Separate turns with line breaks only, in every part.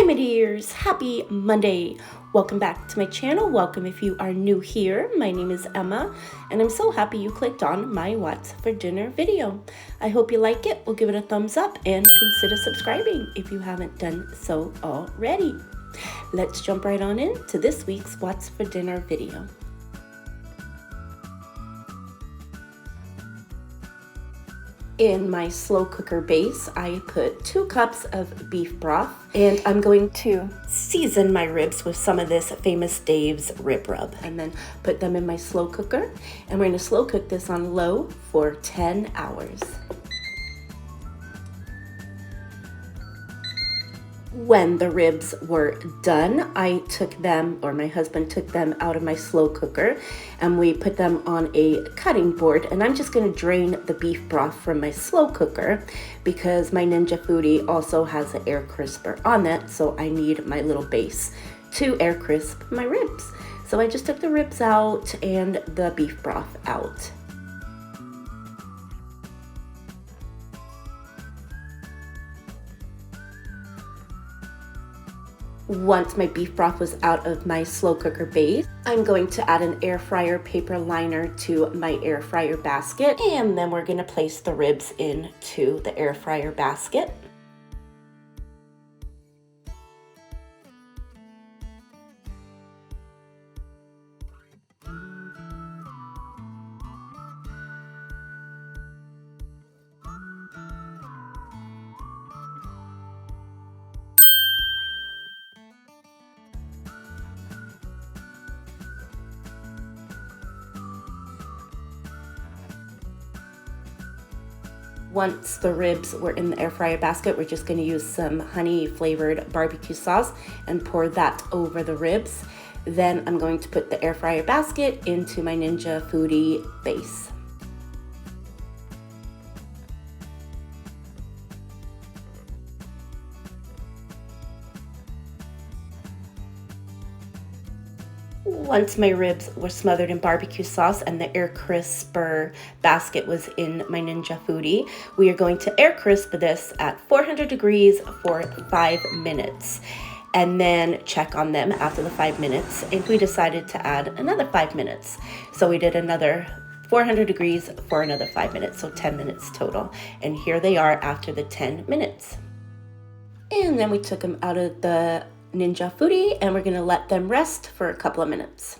Hi my dears, happy Monday. Welcome back to my channel. Welcome if you are new here. My name is Emma and I'm so happy you clicked on my What's for Dinner video. I hope you like it. We'll give it a thumbs up and consider subscribing if you haven't done so already. Let's jump right on into this week's What's for Dinner video. In my slow cooker base, I put 2 cups of beef broth, and I'm going to season my ribs with some of this Famous Dave's rib rub, and then put them in my slow cooker, and we're going to slow cook this on low for 10 hours. When the ribs were done, I took them, or my husband took them out of my slow cooker, and we put them on a cutting board, and I'm just going to drain the beef broth from my slow cooker because my Ninja Foodi also has an air crisper on it, so I need my little base to air crisp my ribs. So I just took the ribs out and the beef broth out. Once my beef broth was out of my slow cooker base, I'm going to add an air fryer paper liner to my air fryer basket, and then we're going to place the ribs into the air fryer basket. Once the ribs were in the air fryer basket, we're just going to use some honey flavored barbecue sauce and pour that over the ribs. Then I'm going to put the air fryer basket into my Ninja Foodi base. Once my ribs were smothered in barbecue sauce and the air crisper basket was in my Ninja Foodi, we are going to air crisp this at 400 degrees for 5 minutes and then check on them after the 5 minutes if we decided to add another 5 minutes. So we did another 400 degrees for another 5 minutes, so 10 minutes total. And here they are after the 10 minutes. And then we took them out of the Ninja Foodi and we're going to let them rest for a couple of minutes.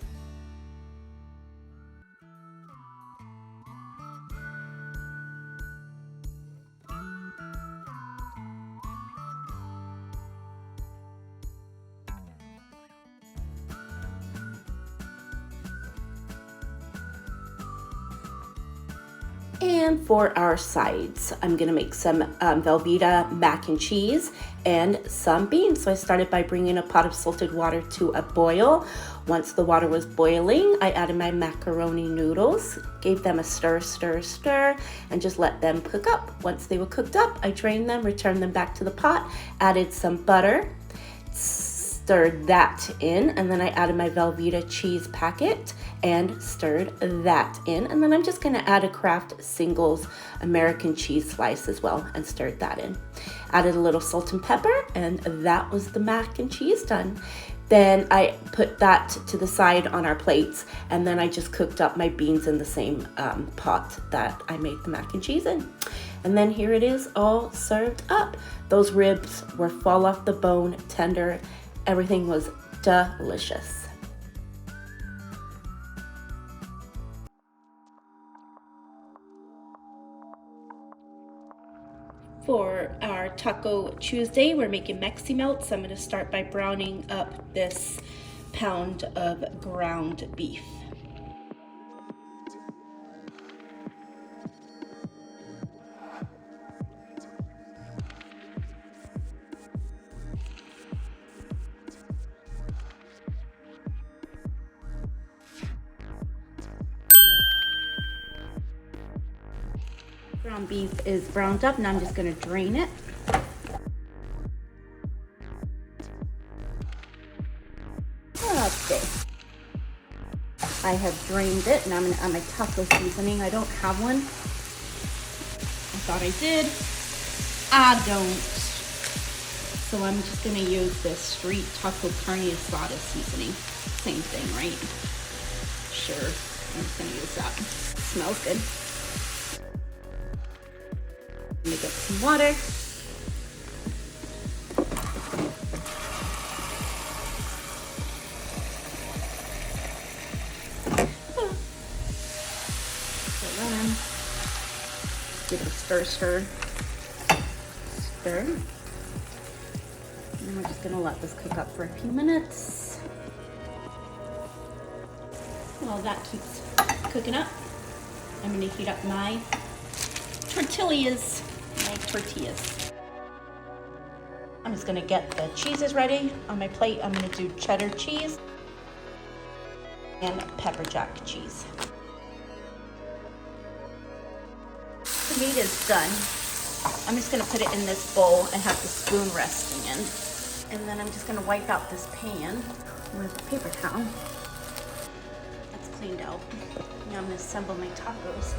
And for our sides, I'm gonna make some Velveeta mac and cheese and some beans. So I started by bringing a pot of salted water to a boil. Once the water was boiling, I added my macaroni noodles, gave them a stir, and just let them cook up. Once they were cooked up, I drained them, returned them back to the pot, added some butter, stirred that in, and then I added my Velveeta cheese packet and stirred that in, and then I'm just going to add a Kraft Singles American cheese slice as well and stirred that in. Added a little salt and pepper, and that was the mac and cheese done. Then I put that to the side on our plates, and then I just cooked up my beans in the same pot that I made the mac and cheese in. And then here it is all served up. Those ribs were fall off the bone, tender. Everything was delicious. For our Taco Tuesday, we're making Mexi Melts. I'm going to start by browning up this pound of ground beef. Ground beef is browned up, now I'm just going to drain it. Okay. I have drained it, and I'm going to add my taco seasoning. I don't have one. I thought I did. I don't. So I'm just gonna use this street taco carne asada seasoning. Same thing, right? Sure, I'm just gonna use that. Smells good. Let me get some water. Give it a stir. Stir. And we're just gonna let this cook up for a few minutes. While that keeps cooking up, I'm gonna heat up my tortillas. I'm just gonna get the cheeses ready. On my plate, I'm gonna do cheddar cheese and pepper jack cheese. The meat is done. I'm just gonna put it in this bowl and have the spoon resting in. And then I'm just gonna wipe out this pan with a paper towel. That's cleaned out. Now I'm gonna assemble my tacos.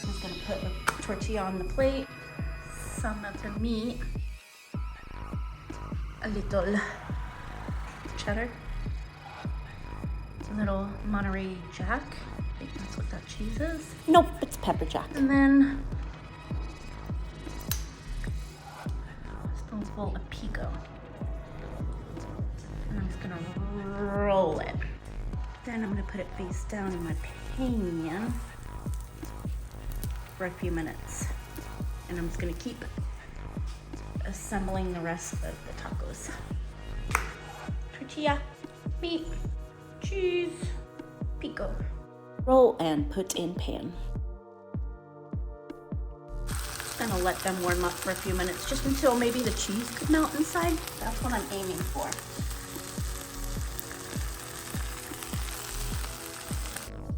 I'm just gonna put a tortilla on the plate, some of the meat, a little cheddar, a little Monterey Jack. I think that's what that cheese is. Nope, it's pepper jack. And then a spoonful of pico. And I'm just gonna roll it. Then I'm gonna put it face down in my pan for a few minutes. And I'm just gonna keep assembling the rest of the tacos. Tortilla, meat, cheese, pico. Roll and put in pan. Gonna let them warm up for a few minutes, just until maybe the cheese could melt inside. That's what I'm aiming for.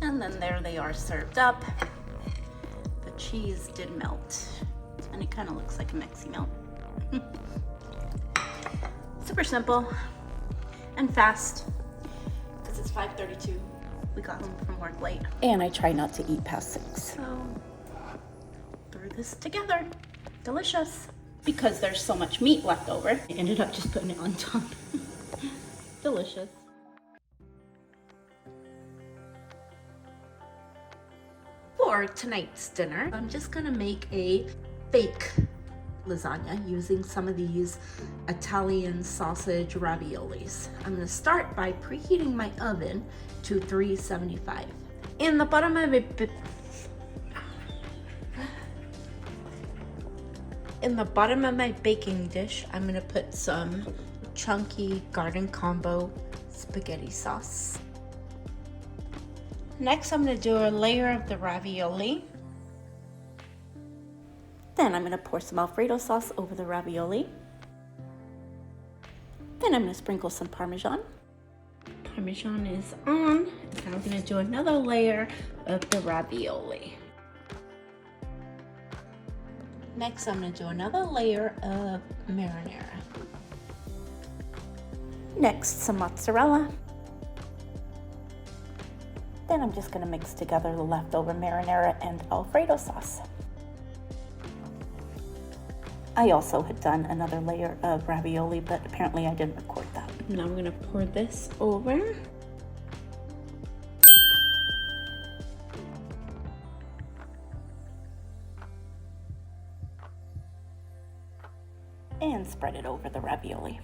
And then there they are served up. The cheese did melt, and it kind of looks like a Mexi melt. Super simple and fast, because it's 5:32. We got home from work late. And I try not to eat past 6. So, threw this together. Delicious. Because there's so much meat left over, I ended up just putting it on top. Delicious. For tonight's dinner, I'm just gonna make a fake lasagna using some of these Italian sausage raviolis. I'm gonna start by preheating my oven to 375. In the bottom of my baking dish, I'm gonna put some chunky garden combo spaghetti sauce. Next, I'm gonna do a layer of the ravioli. Then I'm gonna pour some Alfredo sauce over the ravioli. Then I'm gonna sprinkle some Parmesan. Parmesan is on. Now I'm gonna do another layer of the ravioli. Next, I'm gonna do another layer of marinara. Next, some mozzarella. Then I'm just gonna mix together the leftover marinara and Alfredo sauce. I also had done another layer of ravioli, but apparently I didn't record that. Now I'm gonna pour this over. And spread it over the ravioli.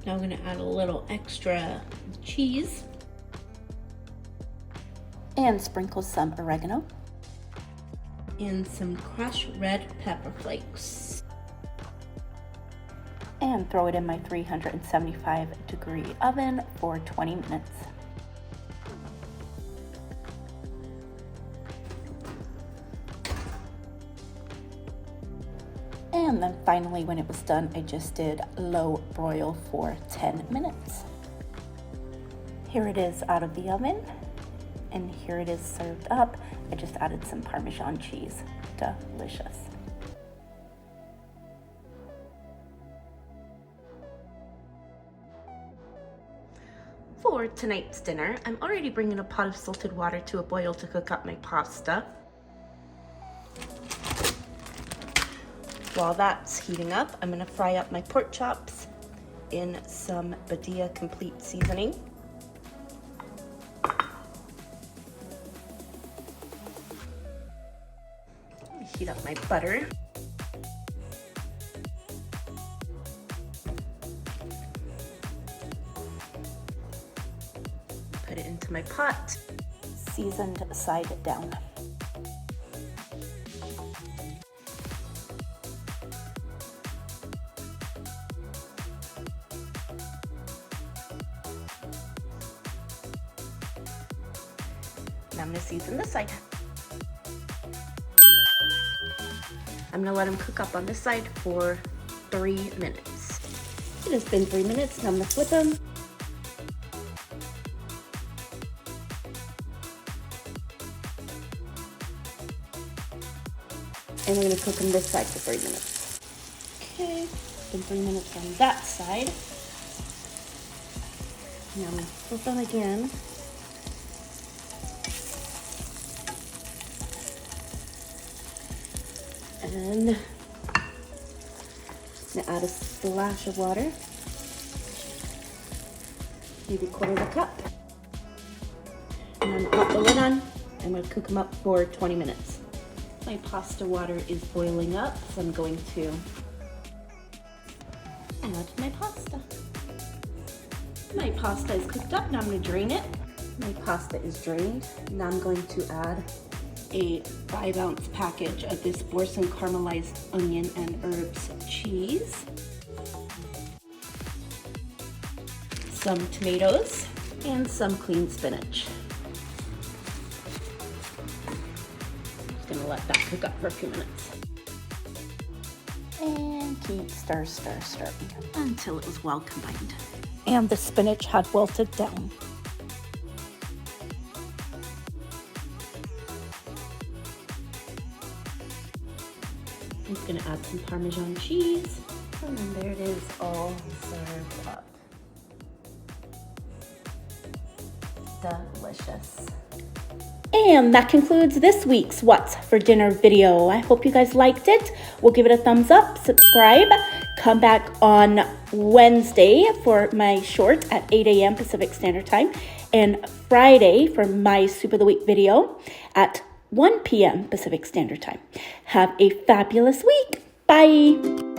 Now I'm gonna add a little extra cheese. And sprinkle some oregano. And some crushed red pepper flakes. And throw it in my 375-degree oven for 20 minutes. And then finally, when it was done, I just did low broil for 10 minutes. Here it is out of the oven. And here it is served up. I just added some Parmesan cheese. Delicious. For tonight's dinner, I'm already bringing a pot of salted water to a boil to cook up my pasta. While that's heating up, I'm gonna fry up my pork chops in some Badia Complete seasoning. Heat up my butter. Put it into my pot. Seasoned side down. Now I'm gonna season this side. I'm gonna let them cook up on this side for 3 minutes. It has been 3 minutes, now I'm gonna flip them. And we're gonna cook them this side for 3 minutes. Okay, it's been 3 minutes on that side. Now I'm gonna flip them again. And I'm gonna add a splash of water, maybe a quarter of a cup. And then pop the lid on, and we'll cook them up for 20 minutes. My pasta water is boiling up, so I'm going to add my pasta. My pasta is cooked up, now I'm gonna drain it. My pasta is drained. Now I'm going to add a 5-ounce package of this Boursin caramelized onion and herbs cheese, some tomatoes, and some clean spinach. Just gonna let that cook up for a few minutes. And keep stirring until it was well combined. And the spinach had wilted down. I'm just gonna add some Parmesan cheese, and then there it is, all served up. Delicious. And that concludes this week's What's for Dinner video. I hope you guys liked it. We'll give it a thumbs up, subscribe, come back on Wednesday for my short at 8 a.m. Pacific Standard Time, and Friday for my Soup of the Week video at 1 p.m. Pacific Standard Time. Have a fabulous week. Bye.